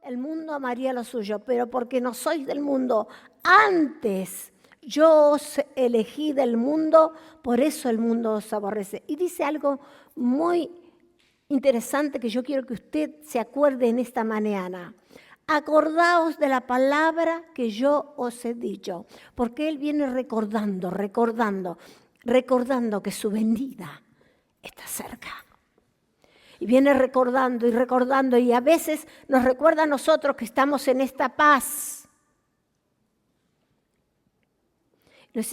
el mundo amaría lo suyo, pero porque no sois del mundo, antes yo os elegí del mundo, por eso el mundo os aborrece. Y dice algo muy interesante que yo quiero que usted se acuerde en esta mañana. Acordaos de la palabra que yo os he dicho, porque Él viene recordando que su venida está cerca. Y viene recordando, y a veces nos recuerda a nosotros que estamos en esta paz.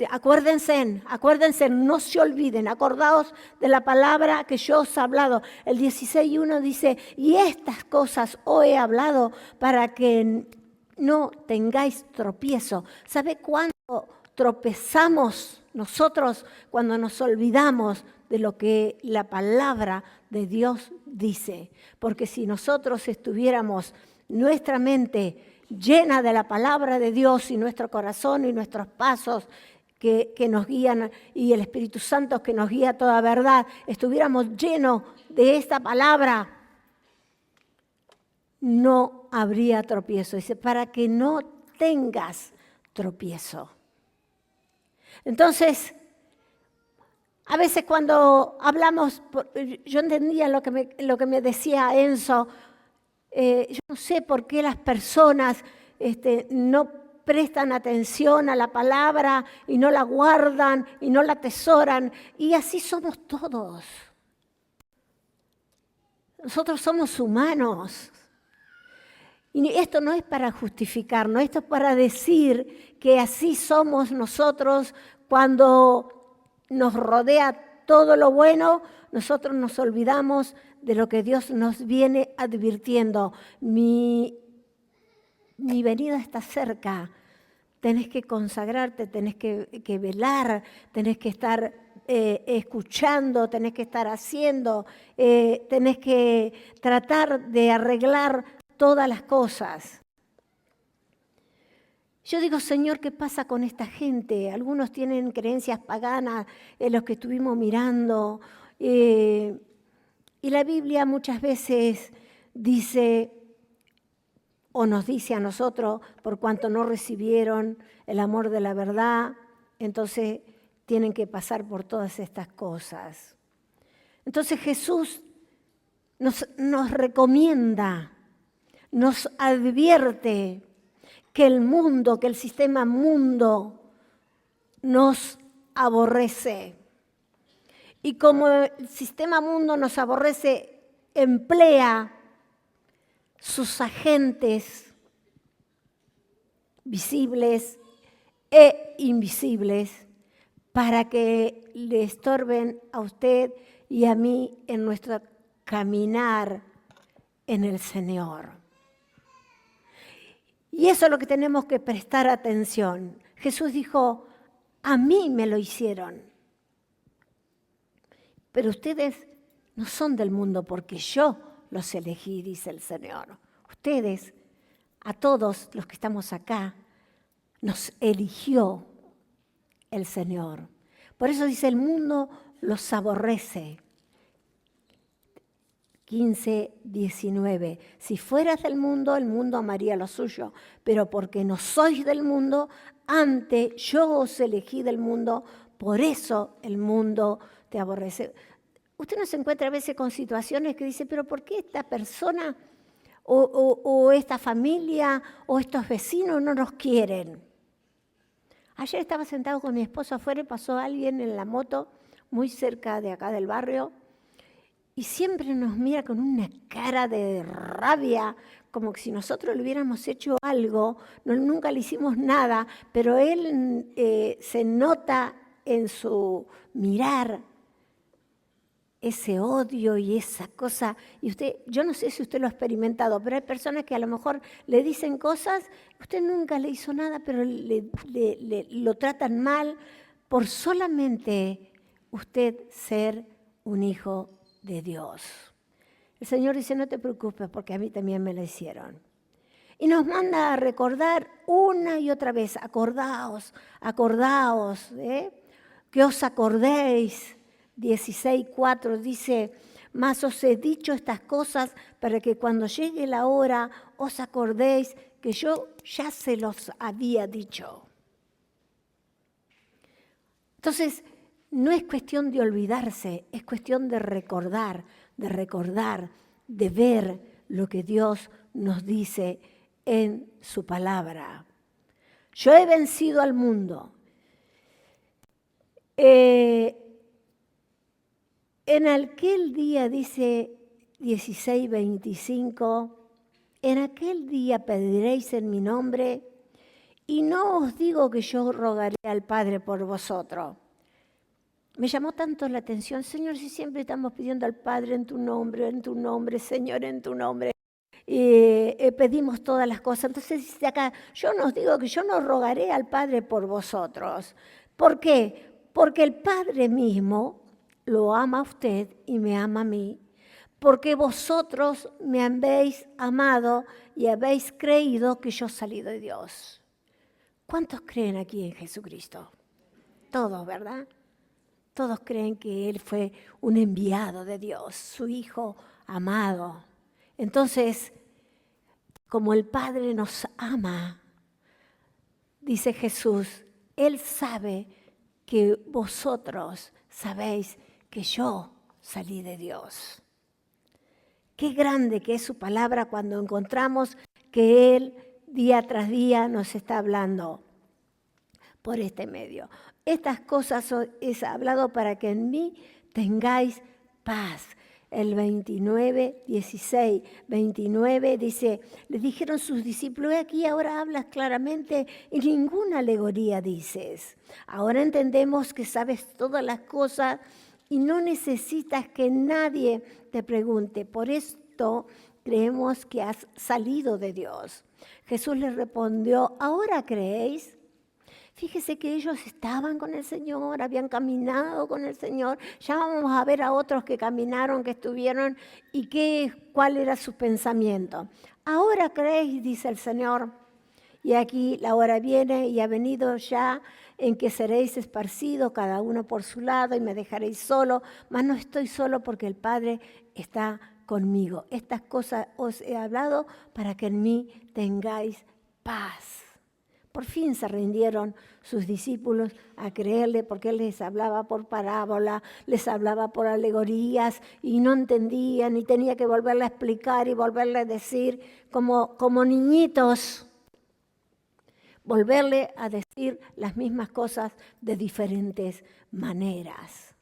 Acuérdense, no se olviden, acordaos de la palabra que yo os he hablado. El 16:1 dice, y estas cosas os he hablado para que no tengáis tropiezo. ¿Sabe cuándo tropezamos nosotros? Cuando nos olvidamos de lo que la palabra de Dios dice. Porque si nosotros estuviéramos nuestra mente llena de la palabra de Dios y nuestro corazón y nuestros pasos que nos guían y el Espíritu Santo que nos guía a toda verdad, estuviéramos llenos de esta palabra, no habría tropiezo. Dice, para que no tengas tropiezo. Entonces, a veces cuando hablamos, yo entendía lo que me decía Enzo, yo no sé por qué las personas no prestan atención a la palabra y no la guardan y no la atesoran. Y así somos todos. Nosotros somos humanos. Y esto no es para justificarnos, esto es para decir que así somos nosotros cuando nos rodea todo lo bueno, nosotros nos olvidamos de lo que Dios nos viene advirtiendo. Mi venida está cerca. Tenés que consagrarte, tenés que velar, tenés que estar escuchando, tenés que estar haciendo, tenés que tratar de arreglar todas las cosas. Yo digo, Señor, ¿qué pasa con esta gente? Algunos tienen creencias paganas, los que estuvimos mirando. Y la Biblia muchas veces dice, o nos dice a nosotros, por cuanto no recibieron el amor de la verdad, entonces tienen que pasar por todas estas cosas. Entonces Jesús nos recomienda, nos advierte que el mundo, que el sistema mundo nos aborrece. Y como el sistema mundo nos aborrece, emplea sus agentes visibles e invisibles para que le estorben a usted y a mí en nuestro caminar en el Señor. Y eso es lo que tenemos que prestar atención. Jesús dijo, a mí me lo hicieron, pero ustedes no son del mundo porque yo los elegí, dice el Señor. Ustedes, a todos los que estamos acá, nos eligió el Señor. Por eso dice, el mundo los aborrece. 15:19. Si fueras del mundo, el mundo amaría lo suyo. Pero porque no sois del mundo, antes yo os elegí del mundo, por eso el mundo te aborrece. Usted no se encuentra a veces con situaciones que dice, pero ¿por qué esta persona o esta familia o estos vecinos no nos quieren? Ayer estaba sentado con mi esposo afuera y pasó alguien en la moto muy cerca de acá del barrio y siempre nos mira con una cara de rabia, como que si nosotros le hubiéramos hecho algo, nunca le hicimos nada, pero él se nota en su mirar ese odio y esa cosa. Y usted, yo no sé si usted lo ha experimentado, pero hay personas que a lo mejor le dicen cosas, usted nunca le hizo nada, pero lo tratan mal por solamente usted ser un hijo de Dios. El Señor dice, no te preocupes porque a mí también me lo hicieron. Y nos manda a recordar una y otra vez, acordaos, que os acordéis. 16:4 dice, mas os he dicho estas cosas para que cuando llegue la hora os acordéis que yo ya se los había dicho. Entonces, no es cuestión de olvidarse, es cuestión de recordar, de ver lo que Dios nos dice en su palabra. Yo he vencido al mundo. En aquel día, dice 16:25, en aquel día pediréis en mi nombre, y no os digo que yo rogaré al Padre por vosotros. Me llamó tanto la atención, Señor, si siempre estamos pidiendo al Padre en tu nombre, Señor, en tu nombre. Pedimos todas las cosas. Entonces dice acá, yo no os digo que yo no rogaré al Padre por vosotros. ¿Por qué? Porque el Padre mismo lo ama a usted y me ama a mí. Porque vosotros me habéis amado y habéis creído que yo salí de Dios. ¿Cuántos creen aquí en Jesucristo? Todos, ¿verdad? Todos creen que Él fue un enviado de Dios, su Hijo amado. Entonces, como el Padre nos ama, dice Jesús, Él sabe que vosotros sabéis que yo salí de Dios. Qué grande que es su palabra cuando encontramos que Él día tras día nos está hablando por este medio. Estas cosas es hablado para que en mí tengáis paz. El 16, 29 dice, les dijeron sus discípulos, aquí ahora hablas claramente y ninguna alegoría dices. Ahora entendemos que sabes todas las cosas y no necesitas que nadie te pregunte. Por esto creemos que has salido de Dios. Jesús les respondió, ¿ahora creéis? Fíjese que ellos estaban con el Señor, habían caminado con el Señor. Ya vamos a ver a otros que caminaron, que estuvieron y cuál era su pensamiento. Ahora creéis, dice el Señor, y aquí la hora viene y ha venido ya en que seréis esparcidos cada uno por su lado y me dejaréis solo, mas no estoy solo porque el Padre está conmigo. Estas cosas os he hablado para que en mí tengáis paz. Por fin se rindieron sus discípulos a creerle porque Él les hablaba por parábola, les hablaba por alegorías y no entendían y tenía que volverle a explicar y volverle a decir como niñitos, volverle a decir las mismas cosas de diferentes maneras.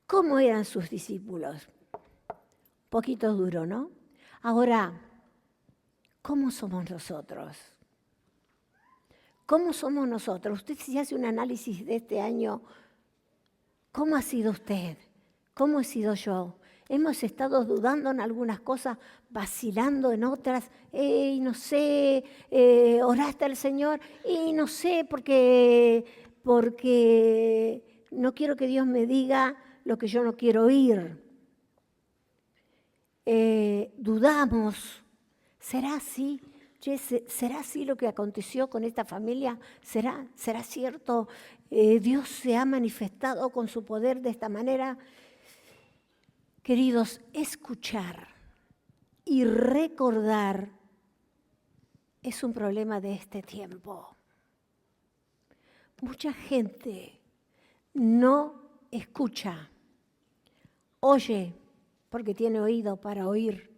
¿Cómo eran sus discípulos? Un poquito duro, ¿no? Ahora, ¿cómo somos nosotros? ¿Cómo somos nosotros? Usted si hace un análisis de este año, ¿cómo ha sido usted? ¿Cómo he sido yo? Hemos estado dudando en algunas cosas, vacilando en otras. No sé, oraste al Señor y no sé porque no quiero que Dios me diga lo que yo no quiero oír. Dudamos. ¿Será así? ¿Será así lo que aconteció con esta familia? ¿Será cierto? ¿Dios se ha manifestado con su poder de esta manera? Queridos, escuchar y recordar es un problema de este tiempo. Mucha gente no escucha, oye porque tiene oído para oír,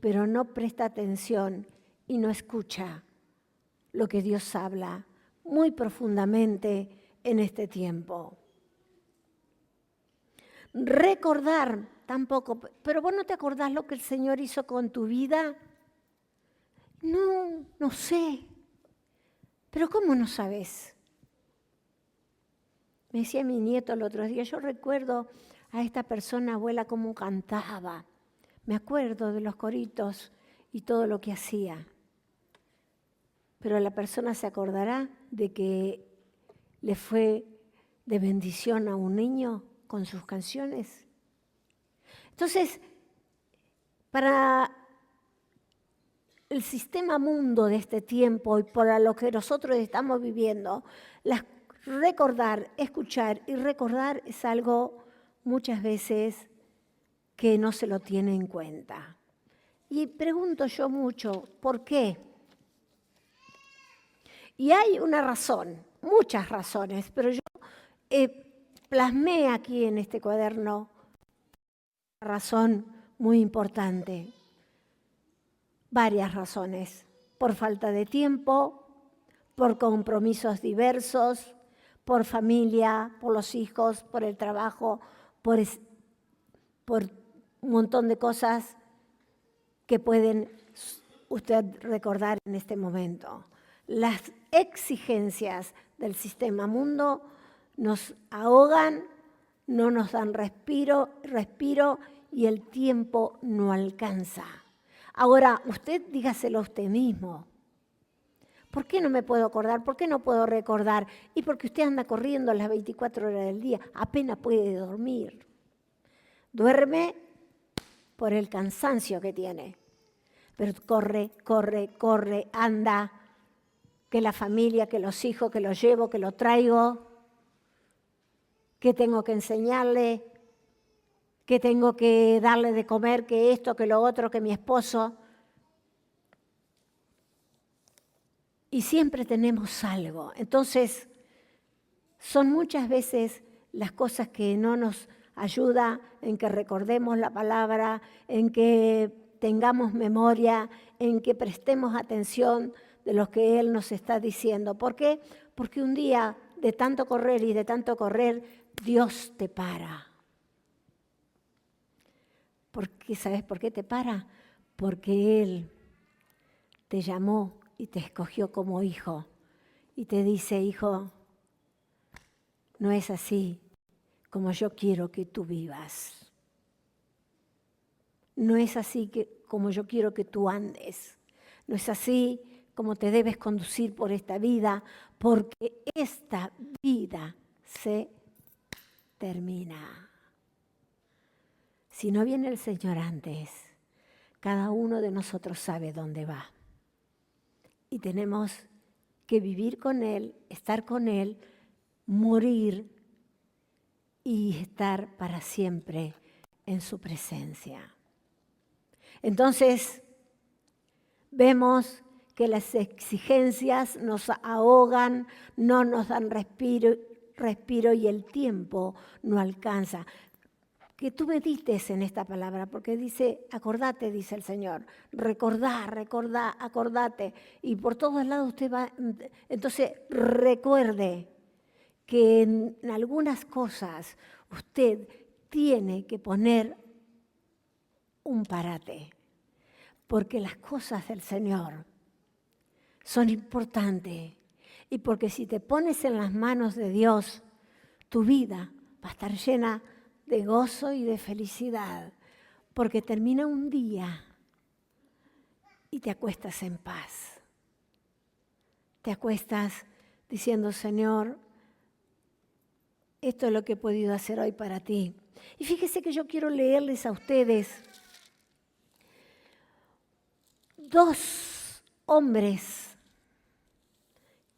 pero no presta atención y no escucha lo que Dios habla muy profundamente en este tiempo. Recordar tampoco, pero vos no te acordás lo que el Señor hizo con tu vida. No sé. Pero ¿cómo no sabes? Me decía mi nieto el otro día, yo recuerdo a esta persona, abuela, cómo cantaba. Me acuerdo de los coritos y todo lo que hacía. Pero la persona se acordará de que le fue de bendición a un niño con sus canciones. Entonces, para el sistema mundo de este tiempo y para lo que nosotros estamos viviendo, recordar, escuchar y recordar es algo muchas veces que no se lo tiene en cuenta. Y pregunto yo mucho, ¿por qué? Y hay una razón, muchas razones, pero yo plasmé aquí en este cuaderno una razón muy importante. Varias razones. Por falta de tiempo, por compromisos diversos, por familia, por los hijos, por el trabajo, por un montón de cosas que pueden usted recordar en este momento. Las exigencias del sistema mundo nos ahogan, no nos dan respiro y el tiempo no alcanza. Ahora, usted dígaselo a usted mismo. ¿Por qué no me puedo acordar? ¿Por qué no puedo recordar? Y porque usted anda corriendo las 24 horas del día, apenas puede dormir. Duerme por el cansancio que tiene. Pero corre, anda, que la familia, que los hijos, que los llevo, que lo traigo, que tengo que enseñarle, que tengo que darle de comer, que esto, que lo otro, que mi esposo. Y siempre tenemos algo. Entonces, son muchas veces las cosas que no nos ayuda en que recordemos la palabra, en que tengamos memoria, en que prestemos atención de lo que Él nos está diciendo. ¿Por qué? Porque un día de tanto correr y de tanto correr, Dios te para. ¿Sabes por qué te para? Porque Él te llamó y te escogió como hijo. Y te dice, hijo, no es así como yo quiero que tú vivas. No es así como yo quiero que tú andes. No es así como te debes conducir por esta vida, porque esta vida se termina. Si no viene el Señor antes, cada uno de nosotros sabe dónde va. Y tenemos que vivir con Él, estar con Él, morir y estar para siempre en su presencia. Entonces, vemos que las exigencias nos ahogan, no nos dan respiro y el tiempo no alcanza. Que tú medites en esta palabra, porque dice, acordate, dice el Señor, recordá, acordate. Y por todos lados usted va, entonces recuerde que en algunas cosas usted tiene que poner un parate, porque las cosas del Señor son importantes y porque si te pones en las manos de Dios, tu vida va a estar llena de gozo y de felicidad, porque termina un día y te acuestas en paz. Te acuestas diciendo, Señor, esto es lo que he podido hacer hoy para ti. Y fíjese que yo quiero leerles a ustedes 2 hombres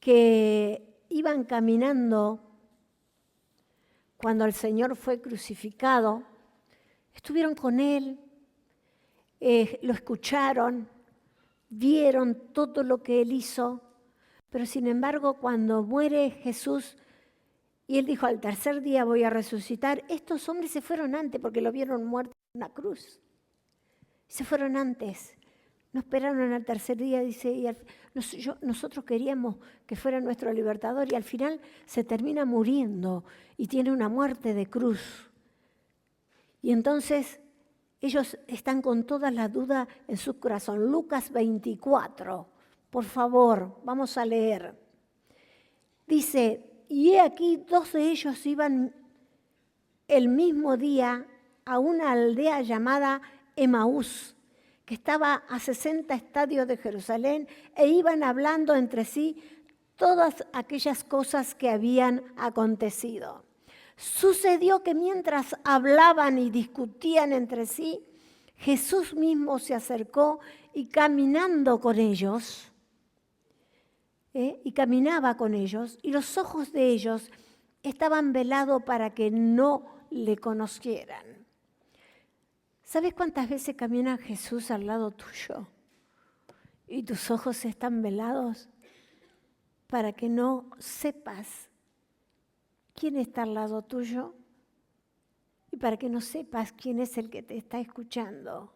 que iban caminando cuando el Señor fue crucificado. Estuvieron con Él, lo escucharon, vieron todo lo que Él hizo, pero sin embargo cuando muere Jesús y Él dijo, al tercer día voy a resucitar, estos hombres se fueron antes porque lo vieron muerto en una cruz. Se fueron antes. No esperaron al tercer día, dice, y nosotros queríamos que fuera nuestro libertador y al final se termina muriendo y tiene una muerte de cruz. Y entonces ellos están con todas las dudas en su corazón. Lucas 24, por favor, vamos a leer. Dice, y he aquí 2 de ellos iban el mismo día a una aldea llamada Emaús, que estaba a 60 estadios de Jerusalén, e iban hablando entre sí todas aquellas cosas que habían acontecido. Sucedió que mientras hablaban y discutían entre sí, Jesús mismo se acercó y caminando con ellos, y caminaba con ellos, y los ojos de ellos estaban velados para que no le conocieran. ¿Sabes cuántas veces camina Jesús al lado tuyo y tus ojos están velados para que no sepas quién está al lado tuyo y para que no sepas quién es el que te está escuchando?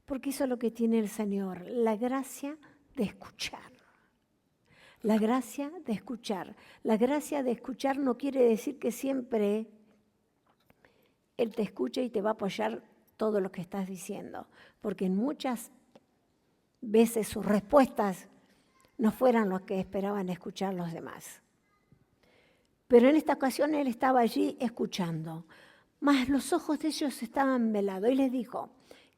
Porque eso es lo que tiene el Señor, la gracia de escuchar. La gracia de escuchar. La gracia de escuchar no quiere decir que siempre Él te escuche y te va a apoyar todo lo que estás diciendo, porque en muchas veces sus respuestas no fueran lo que esperaban escuchar los demás. Pero en esta ocasión Él estaba allí escuchando, mas los ojos de ellos estaban velados y les dijo: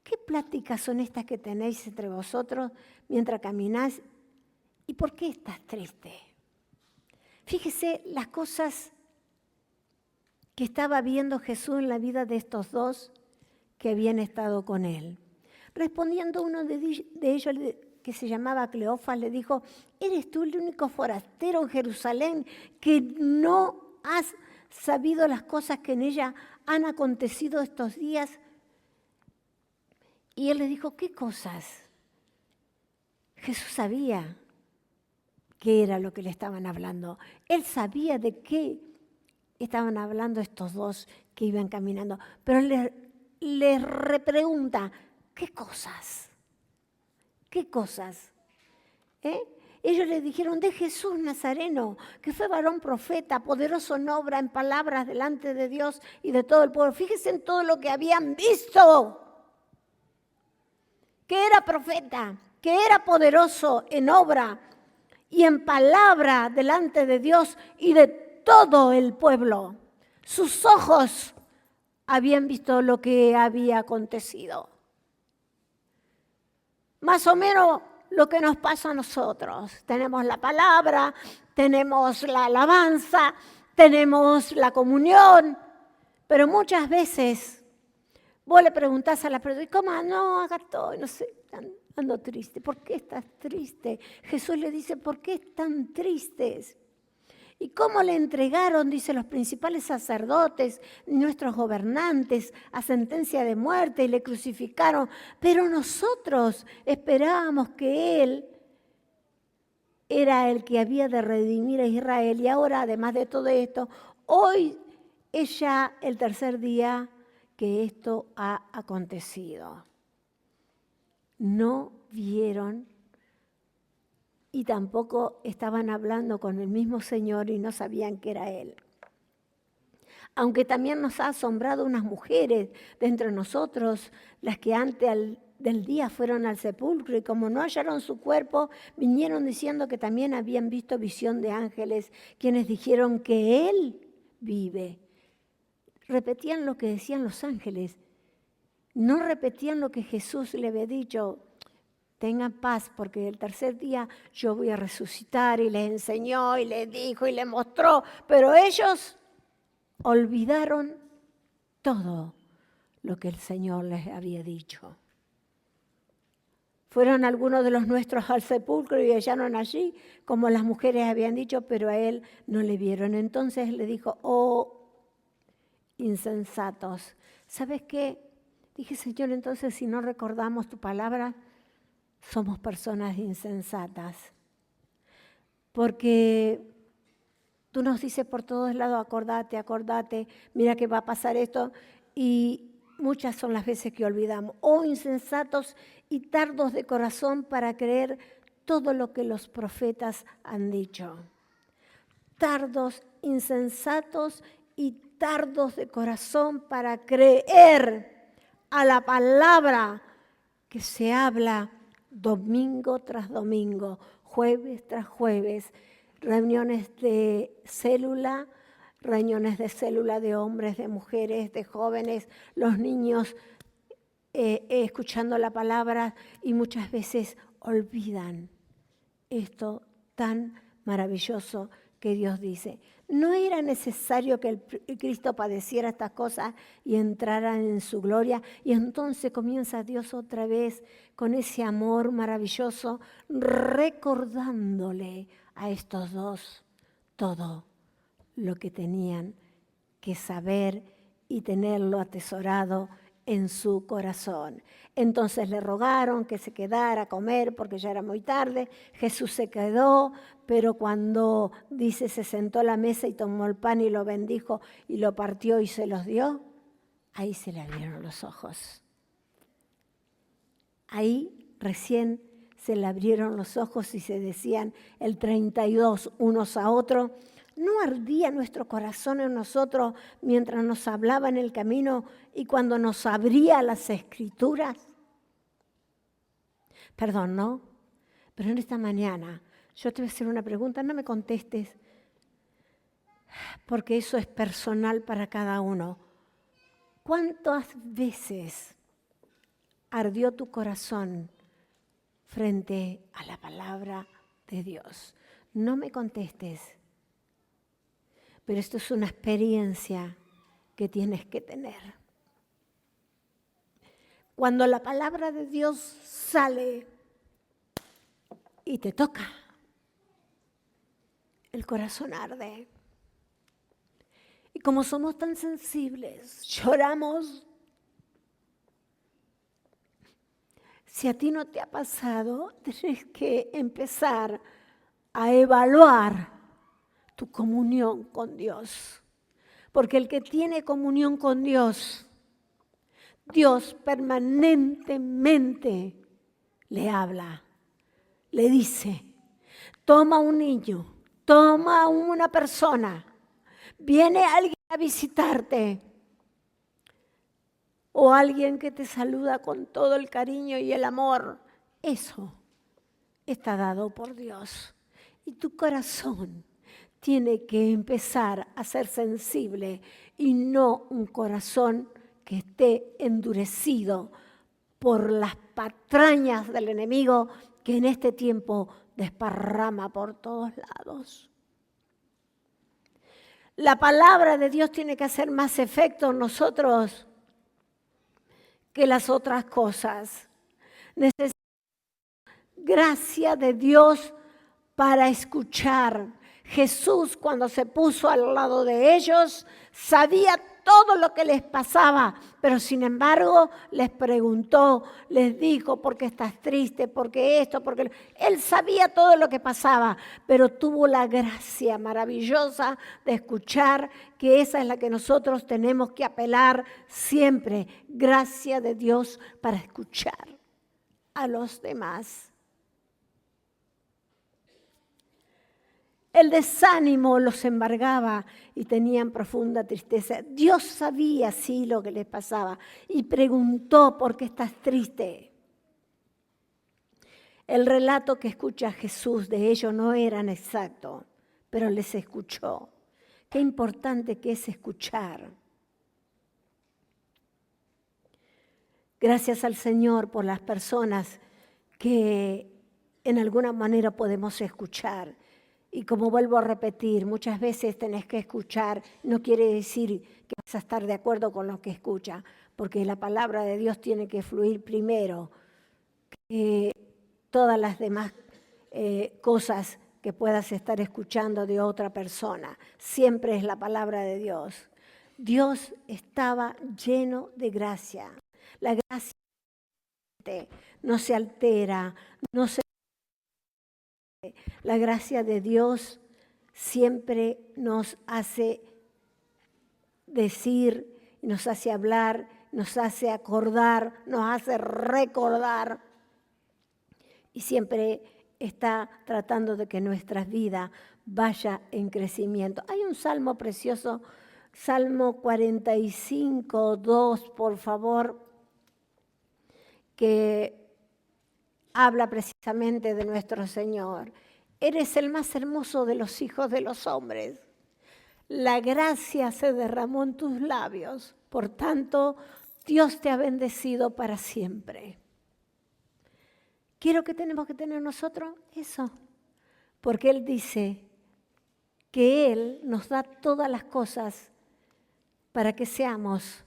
¿qué pláticas son estas que tenéis entre vosotros mientras camináis? ¿Y por qué estás triste? Fíjese las cosas que estaba viendo Jesús en la vida de estos dos que habían estado con Él. Respondiendo uno de ellos, que se llamaba Cleofas, le dijo: ¿eres tú el único forastero en Jerusalén que no has sabido las cosas que en ella han acontecido estos días? Y él le dijo: ¿qué cosas? Jesús sabía qué era lo que le estaban hablando. Él sabía de qué estaban hablando estos dos que iban caminando. Pero les repregunta: ¿qué cosas? ¿Qué cosas? Ellos le dijeron: de Jesús Nazareno, que fue varón profeta, poderoso en obra, en palabras delante de Dios y de todo el pueblo. Fíjense en todo lo que habían visto. Que era profeta, que era poderoso en obra y en palabra delante de Dios y de todo el pueblo. Sus ojos habían visto lo que había acontecido. Más o menos lo que nos pasa a nosotros. Tenemos la palabra, tenemos la alabanza, tenemos la comunión, pero muchas veces vos le preguntás a la persona: ¿cómo? No, acá estoy, no sé, ando triste. ¿Por qué estás triste? Jesús le dice: ¿por qué están tristes? ¿Y cómo le entregaron, dice, los principales sacerdotes, nuestros gobernantes, a sentencia de muerte y le crucificaron? Pero nosotros esperábamos que Él era el que había de redimir a Israel. Y ahora, además de todo esto, hoy es ya el tercer día que esto ha acontecido. No vieron y tampoco estaban hablando con el mismo Señor y no sabían que era Él. Aunque también nos ha asombrado unas mujeres de entre nosotros, las que antes del día fueron al sepulcro y como no hallaron su cuerpo, vinieron diciendo que también habían visto visión de ángeles, quienes dijeron que Él vive. Repetían lo que decían los ángeles, no repetían lo que Jesús le había dicho: tengan paz porque el tercer día yo voy a resucitar, y les enseñó y les dijo y les mostró, pero ellos olvidaron todo lo que el Señor les había dicho. Fueron algunos de los nuestros al sepulcro y hallaron allí, como las mujeres habían dicho, pero a Él no le vieron. Entonces le dijo: oh, insensatos. ¿Sabes qué? Dije: Señor, entonces si no recordamos tu palabra, somos personas insensatas. Porque tú nos dices por todos lados: acordate, acordate, mira que va a pasar esto. Y muchas son las veces que olvidamos. Oh, insensatos y tardos de corazón para creer todo lo que los profetas han dicho. Tardos, insensatos y tardos de corazón para creer a la palabra que se habla domingo tras domingo, jueves tras jueves, reuniones de célula de hombres, de mujeres, de jóvenes, los niños escuchando la palabra, y muchas veces olvidan esto tan maravilloso que Dios dice. No era necesario que el Cristo padeciera estas cosas y entrara en su gloria. Y entonces comienza Dios otra vez con ese amor maravilloso, recordándole a estos dos todo lo que tenían que saber y tenerlo atesorado en su corazón. Entonces le rogaron que se quedara a comer porque ya era muy tarde. Jesús se quedó, pero cuando dice se sentó a la mesa y tomó el pan y lo bendijo y lo partió y se los dio, ahí se le abrieron los ojos. Ahí recién se le abrieron los ojos y se decían el 32 unos a otros. ¿No ardía nuestro corazón en nosotros mientras nos hablaba en el camino y cuando nos abría las Escrituras? Perdón, ¿no? Pero en esta mañana yo te voy a hacer una pregunta, no me contestes, porque eso es personal para cada uno. ¿Cuántas veces ardió tu corazón frente a la palabra de Dios? No me contestes, pero esto es una experiencia que tienes que tener. Cuando la palabra de Dios sale y te toca, el corazón arde. Y como somos tan sensibles, lloramos. Si a ti no te ha pasado, tienes que empezar a evaluar tu comunión con Dios. Porque el que tiene comunión con Dios, Dios permanentemente le habla, le dice, toma un niño, toma una persona, viene alguien a visitarte o alguien que te saluda con todo el cariño y el amor. Eso está dado por Dios. Y tu corazón tiene que empezar a ser sensible y no un corazón que esté endurecido por las patrañas del enemigo que en este tiempo desparrama por todos lados. La palabra de Dios tiene que hacer más efecto en nosotros que las otras cosas. Necesitamos gracia de Dios para escuchar. Jesús, cuando se puso al lado de ellos, sabía todo lo que les pasaba, pero sin embargo les preguntó, les dijo, ¿por qué estás triste? ¿Por qué esto? Porque él sabía todo lo que pasaba, pero tuvo la gracia maravillosa de escuchar, que esa es la que nosotros tenemos que apelar siempre, gracia de Dios para escuchar a los demás. El desánimo los embargaba y tenían profunda tristeza. Dios sabía sí lo que les pasaba y preguntó, ¿por qué estás triste? El relato que escucha Jesús de ellos no era exacto, pero les escuchó. Qué importante que es escuchar. Gracias al Señor por las personas que en alguna manera podemos escuchar. Y como vuelvo a repetir, muchas veces tenés que escuchar, no quiere decir que vas a estar de acuerdo con lo que escucha, porque la palabra de Dios tiene que fluir primero que todas las demás cosas que puedas estar escuchando de otra persona. Siempre es la palabra de Dios. Dios estaba lleno de gracia. La gracia no se altera, no se... La gracia de Dios siempre nos hace decir, nos hace hablar, nos hace acordar, nos hace recordar y siempre está tratando de que nuestra vida vaya en crecimiento. Hay un salmo precioso, Salmo 45, 2, por favor, que habla precisamente de nuestro Señor. Eres el más hermoso de los hijos de los hombres. La gracia se derramó en tus labios. Por tanto, Dios te ha bendecido para siempre. ¿Quiero que tenemos que tener nosotros? Eso. Porque Él dice que Él nos da todas las cosas para que seamos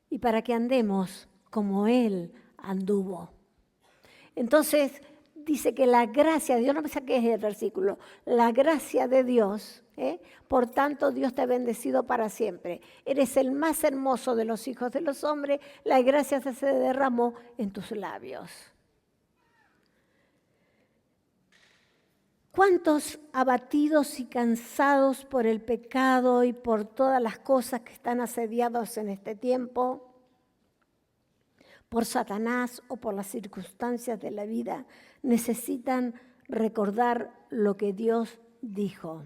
y para que andemos como Él anduvo. Entonces, dice que la gracia de Dios, no me saques el versículo, la gracia de Dios, por tanto Dios te ha bendecido para siempre. Eres el más hermoso de los hijos de los hombres, la gracia se derramó en tus labios. ¿Cuántos abatidos y cansados por el pecado y por todas las cosas que están asediados en este tiempo, por Satanás o por las circunstancias de la vida, necesitan recordar lo que Dios dijo?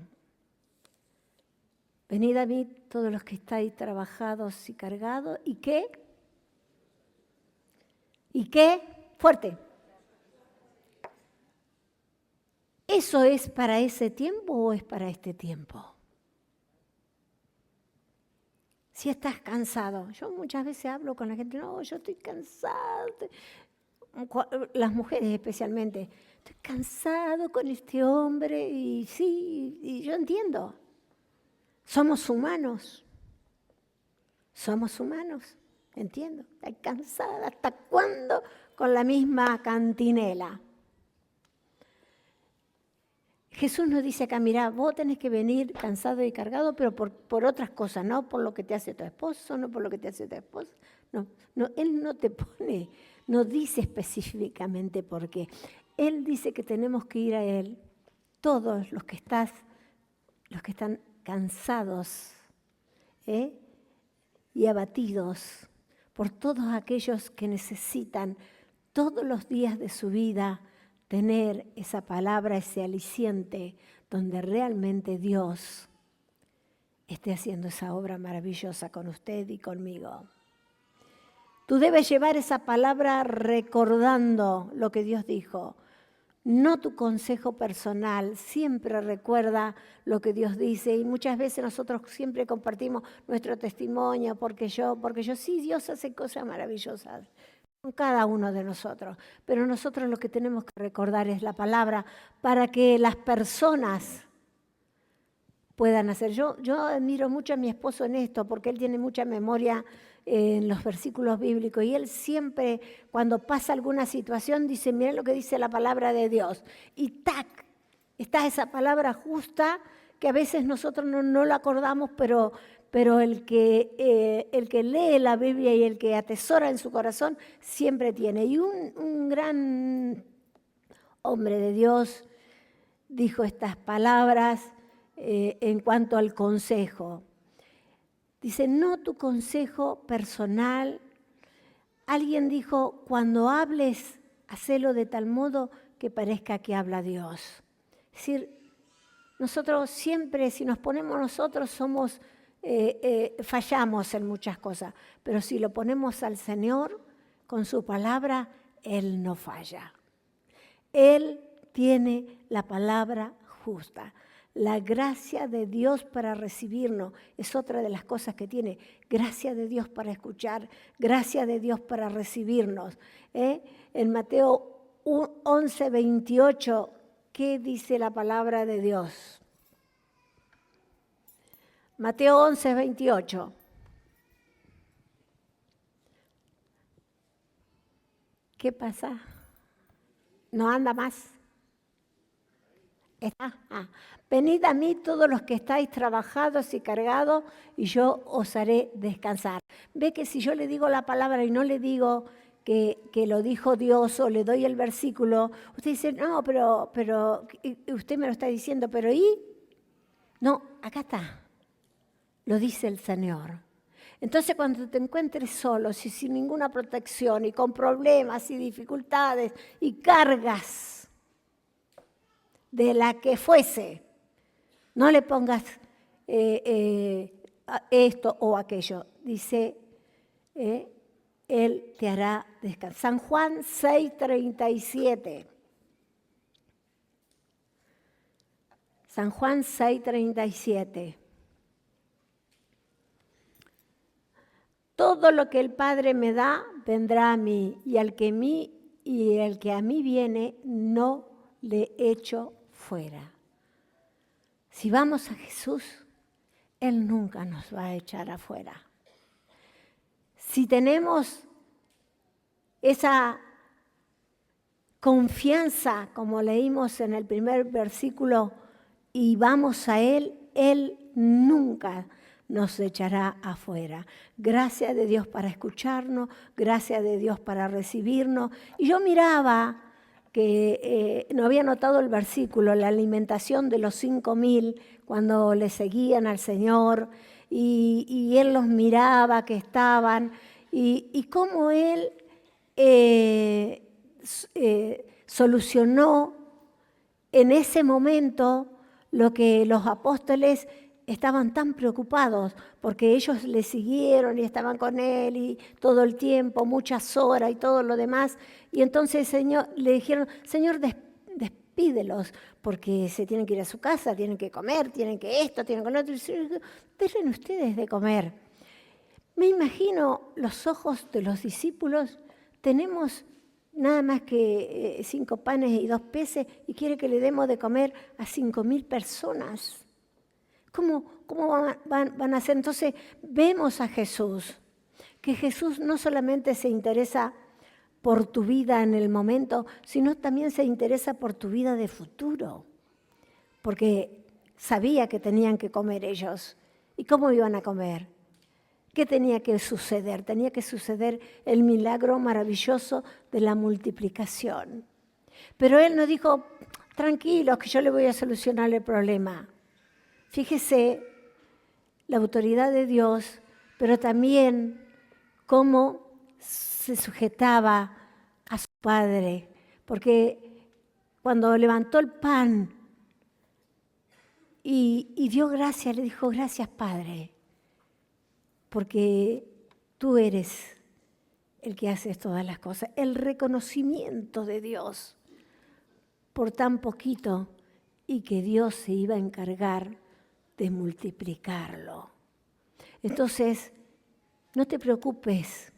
Venid a mí todos los que estáis trabajados y cargados. ¿Y qué? ¿Y qué? Fuerte. ¿Eso es para ese tiempo o es para este tiempo? Si estás cansado, yo muchas veces hablo con la gente, no, yo estoy cansada, las mujeres especialmente, estoy cansado con este hombre y sí, y yo entiendo, somos humanos, entiendo, estoy cansada, ¿hasta cuándo con la misma cantinela? Jesús nos dice acá, mirá, vos tenés que venir cansado y cargado, pero por otras cosas, no por lo que te hace tu esposo, no por lo que te hace tu esposa. No, Él no te pone, no dice específicamente por qué. Él dice que tenemos que ir a Él, todos los que están cansados y abatidos, por todos aquellos que necesitan todos los días de su vida tener esa palabra, ese aliciente, donde realmente Dios esté haciendo esa obra maravillosa con usted y conmigo. Tú debes llevar esa palabra recordando lo que Dios dijo, no tu consejo personal. Siempre recuerda lo que Dios dice y muchas veces nosotros siempre compartimos nuestro testimonio porque yo, sí, Dios hace cosas maravillosas con cada uno de nosotros, pero nosotros lo que tenemos que recordar es la palabra para que las personas puedan hacer. Yo admiro mucho a mi esposo en esto porque él tiene mucha memoria en los versículos bíblicos y él siempre cuando pasa alguna situación dice, miren lo que dice la palabra de Dios y ¡tac! Está esa palabra justa que a veces nosotros no la acordamos, pero el que lee la Biblia y el que atesora en su corazón siempre tiene. Y un gran hombre de Dios dijo estas palabras en cuanto al consejo. Dice, no tu consejo personal. Alguien dijo, cuando hables, hacelo de tal modo que parezca que habla Dios. Es decir, nosotros siempre, si nos ponemos nosotros, fallamos en muchas cosas, pero si lo ponemos al Señor con su palabra, Él no falla. Él tiene la palabra justa. La gracia de Dios para recibirnos es otra de las cosas que tiene. Gracia de Dios para escuchar, gracia de Dios para recibirnos. En Mateo 11:28, ¿qué dice la palabra de Dios? Mateo 11:28. ¿Qué pasa? ¿No anda más? ¿Está? Venid a mí todos los que estáis trabajados y cargados y yo os haré descansar. Ve que si yo le digo la palabra y no le digo que lo dijo Dios o le doy el versículo, usted dice, no, pero usted me lo está diciendo, pero ¿y? No, acá está. Lo dice el Señor. Entonces cuando te encuentres solo, y sin ninguna protección y con problemas y dificultades y cargas de la que fuese, no le pongas esto o aquello. Dice, Él te hará descansar. San Juan 6:37. San Juan 6:37. Todo lo que el Padre me da, vendrá a mí, y el que a mí viene, no le echo fuera. Si vamos a Jesús, Él nunca nos va a echar afuera. Si tenemos esa confianza, como leímos en el primer versículo, y vamos a Él, Él nunca nos echará afuera. Gracias de Dios para escucharnos, gracias de Dios para recibirnos. Y yo miraba que no había notado el versículo, la alimentación de los 5.000 cuando le seguían al Señor, y Él los miraba que estaban, y cómo Él solucionó en ese momento lo que los apóstoles estaban tan preocupados, porque ellos le siguieron y estaban con Él y todo el tiempo, muchas horas y todo lo demás. Y entonces Señor, le dijeron, Señor, despídelos, porque se tienen que ir a su casa, tienen que comer, tienen que esto, tienen que lo otro. Denle ustedes de comer. Me imagino los ojos de los discípulos, tenemos nada más que 5 panes y 2 peces y quiere que le demos de comer a 5.000 personas. ¿Cómo van a hacer? Entonces vemos a Jesús, que Jesús no solamente se interesa por tu vida en el momento, sino también se interesa por tu vida de futuro, porque sabía que tenían que comer ellos. ¿Y cómo iban a comer? ¿Qué tenía que suceder? Tenía que suceder el milagro maravilloso de la multiplicación. Pero Él no dijo, tranquilos, que yo le voy a solucionar el problema. Fíjese la autoridad de Dios, pero también cómo se sujetaba a su Padre. Porque cuando levantó el pan y dio gracias, le dijo, gracias Padre, porque tú eres el que haces todas las cosas. El reconocimiento de Dios por tan poquito y que Dios se iba a encargar de multiplicarlo. Entonces, no te preocupes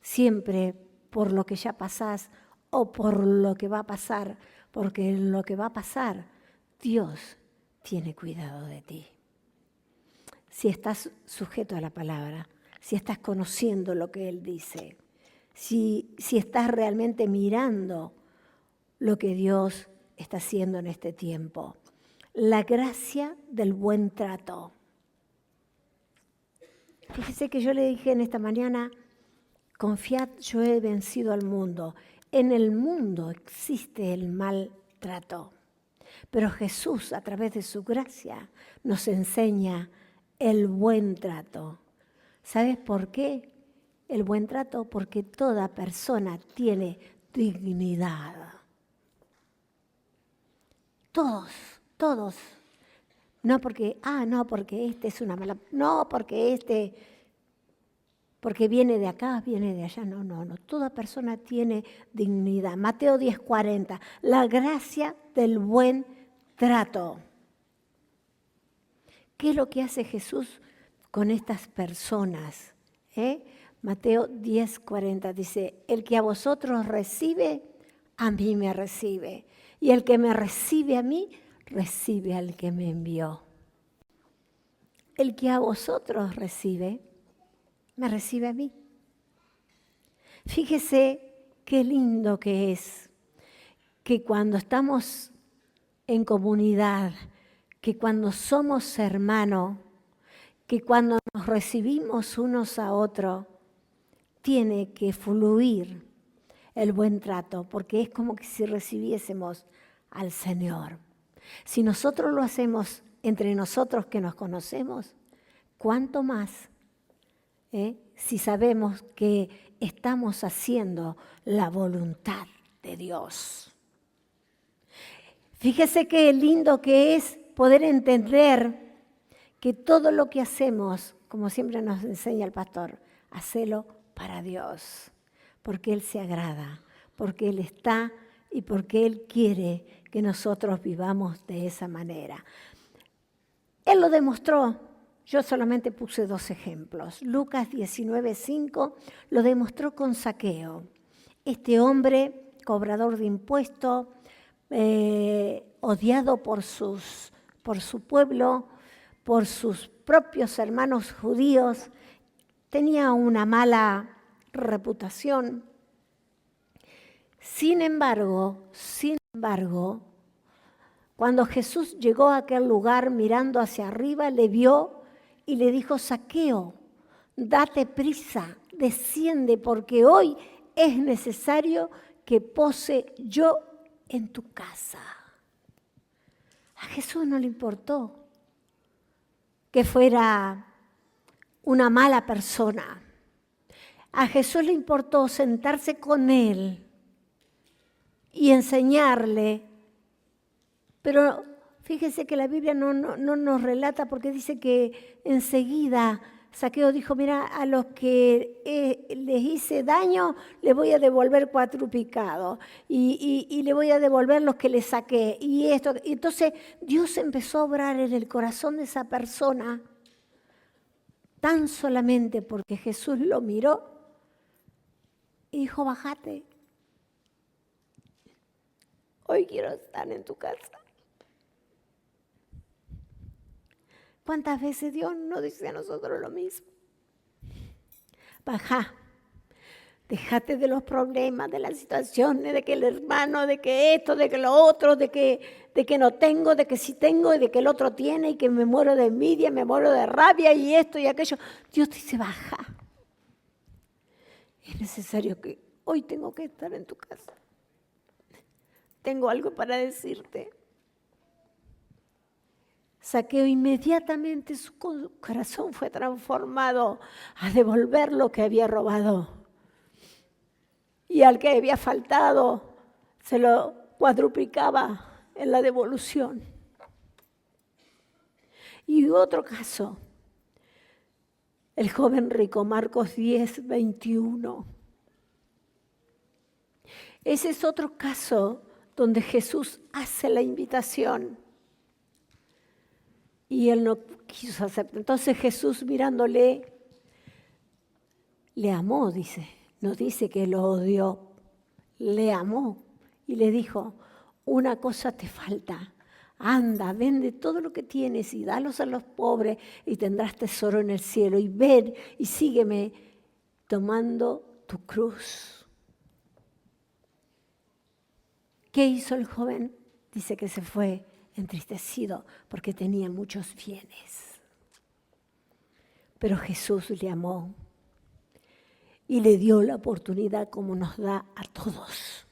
siempre por lo que ya pasás o por lo que va a pasar, porque en lo que va a pasar, Dios tiene cuidado de ti. Si estás sujeto a la palabra, si estás conociendo lo que Él dice, si estás realmente mirando lo que Dios está haciendo en este tiempo. La gracia del buen trato. Fíjese que yo le dije en esta mañana, confiad, yo he vencido al mundo. En el mundo existe el maltrato, pero Jesús, a través de su gracia, nos enseña el buen trato. ¿Sabes por qué? El buen trato, porque toda persona tiene dignidad. Todos. No porque, porque este es una mala, no porque porque viene de acá, viene de allá, no. Toda persona tiene dignidad. Mateo 10:40, la gracia del buen trato. ¿Qué es lo que hace Jesús con estas personas? Mateo 10:40 dice, el que a vosotros recibe, a mí me recibe. Y el que me recibe a mí, recibe al que me envió. El que a vosotros recibe, me recibe a mí. Fíjese qué lindo que es que cuando estamos en comunidad, que cuando somos hermanos, que cuando nos recibimos unos a otros, tiene que fluir el buen trato, porque es como que si recibiésemos al Señor. Si nosotros lo hacemos entre nosotros que nos conocemos, ¿cuánto más? Si sabemos que estamos haciendo la voluntad de Dios. Fíjese qué lindo que es poder entender que todo lo que hacemos, como siempre nos enseña el pastor, hacelo para Dios, porque Él se agrada, porque Él está y porque Él quiere que nosotros vivamos de esa manera. Él lo demostró. Yo solamente puse 2 ejemplos. Lucas 19:5 lo demostró con Zaqueo. Este hombre, cobrador de impuestos, odiado por su pueblo, por sus propios hermanos judíos, tenía una mala reputación. Sin embargo, cuando Jesús llegó a aquel lugar mirando hacia arriba, le vio y le dijo: Zaqueo, date prisa, desciende, porque hoy es necesario que pose yo en tu casa. A Jesús no le importó que fuera una mala persona. A Jesús le importó sentarse con él y enseñarle. Pero fíjese que la Biblia no nos relata, porque dice que enseguida Zaqueo dijo: mira, a los que les hice daño les voy a devolver cuadruplicado y le voy a devolver los que les saqué. Y esto, entonces Dios empezó a obrar en el corazón de esa persona tan solamente porque Jesús lo miró y dijo: bájate, hoy quiero estar en tu casa. ¿Cuántas veces Dios nos dice a nosotros lo mismo? Baja, déjate de los problemas, de las situaciones, de que el hermano, de que esto, de que lo otro, de que no tengo, de que sí tengo, y de que el otro tiene, y que me muero de envidia, me muero de rabia, y esto y aquello. Dios dice: baja. Es necesario que hoy tengo que estar en tu casa. Tengo algo para decirte. Zaqueo, inmediatamente su corazón fue transformado a devolver lo que había robado. Y al que había faltado se lo cuadruplicaba en la devolución. Y otro caso, el joven rico, Marcos 10, 21. Ese es otro caso donde Jesús hace la invitación. Y él no quiso aceptar. Entonces Jesús, mirándole, le amó, dice. No dice que lo odió. Le amó y le dijo: una cosa te falta. Anda, vende todo lo que tienes y dalos a los pobres y tendrás tesoro en el cielo. Y ven y sígueme tomando tu cruz. ¿Qué hizo el joven? Dice que se fue entristecido porque tenía muchos bienes. Pero Jesús le amó y le dio la oportunidad, como nos da a todos.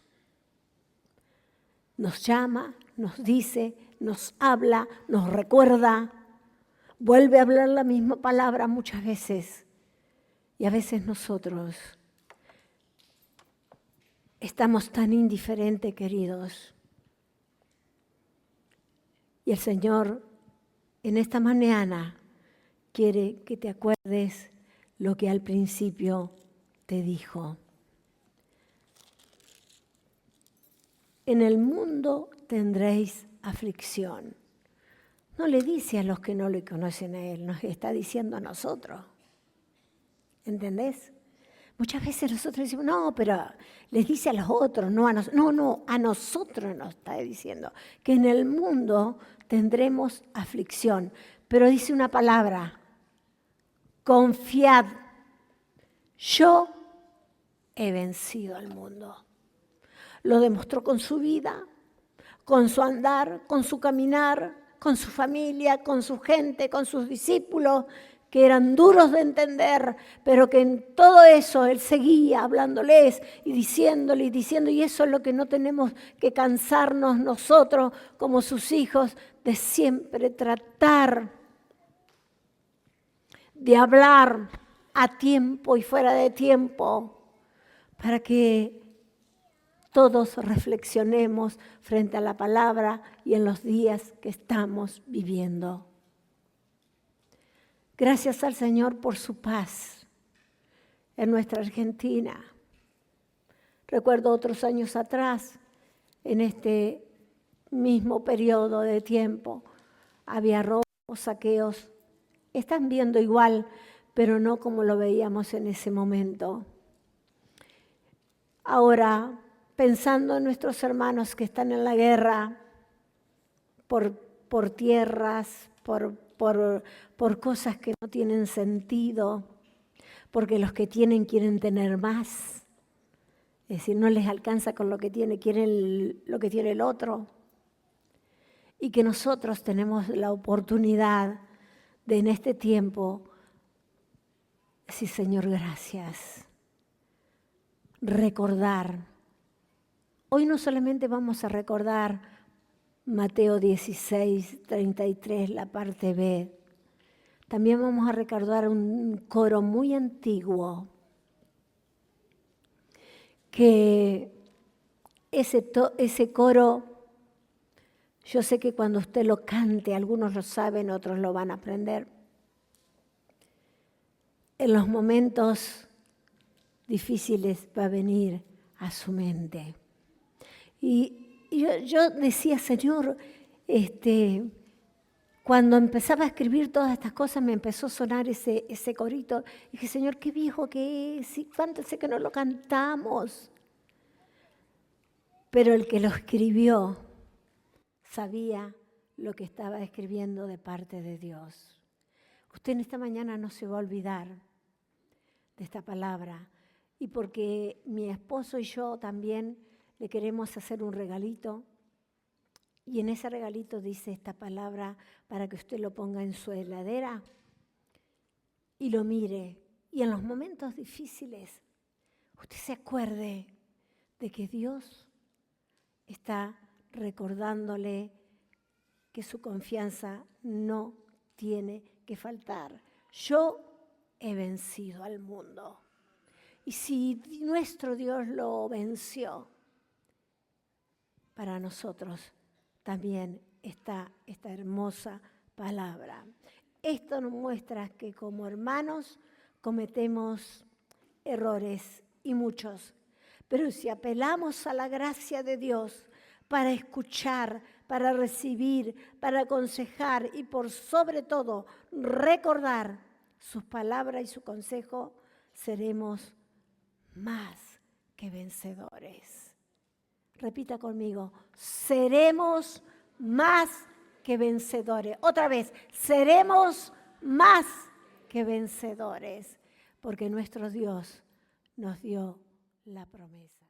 Nos llama, nos dice, nos habla, nos recuerda, vuelve a hablar la misma palabra muchas veces. Y a veces nosotros estamos tan indiferentes, queridos. Y el Señor en esta mañana quiere que te acuerdes lo que al principio te dijo. En el mundo tendréis aflicción. No le dice a los que no le conocen a Él, nos está diciendo a nosotros. ¿Entendés? Muchas veces nosotros decimos: no, pero les dice a los otros, no a nosotros. No, a nosotros nos está diciendo que en el mundo tendremos aflicción. Pero dice una palabra: confiad, yo he vencido al mundo. Lo demostró con su vida, con su andar, con su caminar, con su familia, con su gente, con sus discípulos, que eran duros de entender, pero que en todo eso Él seguía hablándoles y diciéndole y diciendo. Y eso es lo que no tenemos que cansarnos nosotros como sus hijos, de siempre tratar de hablar a tiempo y fuera de tiempo, para que todos reflexionemos frente a la palabra y en los días que estamos viviendo. Gracias al Señor por su paz en nuestra Argentina. Recuerdo otros años atrás, en este mismo periodo de tiempo, había robos, saqueos. Están viendo igual, pero no como lo veíamos en ese momento. Ahora, pensando en nuestros hermanos que están en la guerra por tierras, por cosas que no tienen sentido, porque los que tienen quieren tener más. Es decir, no les alcanza con lo que tiene, quieren lo que tiene el otro. Y que nosotros tenemos la oportunidad de en este tiempo decir, Señor, gracias. Recordar. Hoy no solamente vamos a recordar Mateo 16, 33, la parte B. También vamos a recordar un coro muy antiguo que ese coro, yo sé que cuando usted lo cante, algunos lo saben, otros lo van a aprender. En los momentos difíciles va a venir a su mente. Y yo decía, Señor, cuando empezaba a escribir todas estas cosas me empezó a sonar ese corito. Y dije, Señor, qué viejo que es, y cuánto sé que no lo cantamos. Pero el que lo escribió sabía lo que estaba escribiendo de parte de Dios. Usted en esta mañana no se va a olvidar de esta palabra. Y porque mi esposo y yo también le queremos hacer un regalito. Y en ese regalito dice esta palabra para que usted lo ponga en su heladera y lo mire. Y en los momentos difíciles, usted se acuerde de que Dios está recordándole que su confianza no tiene que faltar. Yo he vencido al mundo. Y si nuestro Dios lo venció, para nosotros también está esta hermosa palabra. Esto nos muestra que como hermanos cometemos errores y muchos, pero si apelamos a la gracia de Dios para escuchar, para recibir, para aconsejar y por sobre todo recordar sus palabras y su consejo, seremos más que vencedores. Repita conmigo, seremos más que vencedores. Otra vez, seremos más que vencedores, porque nuestro Dios nos dio la promesa.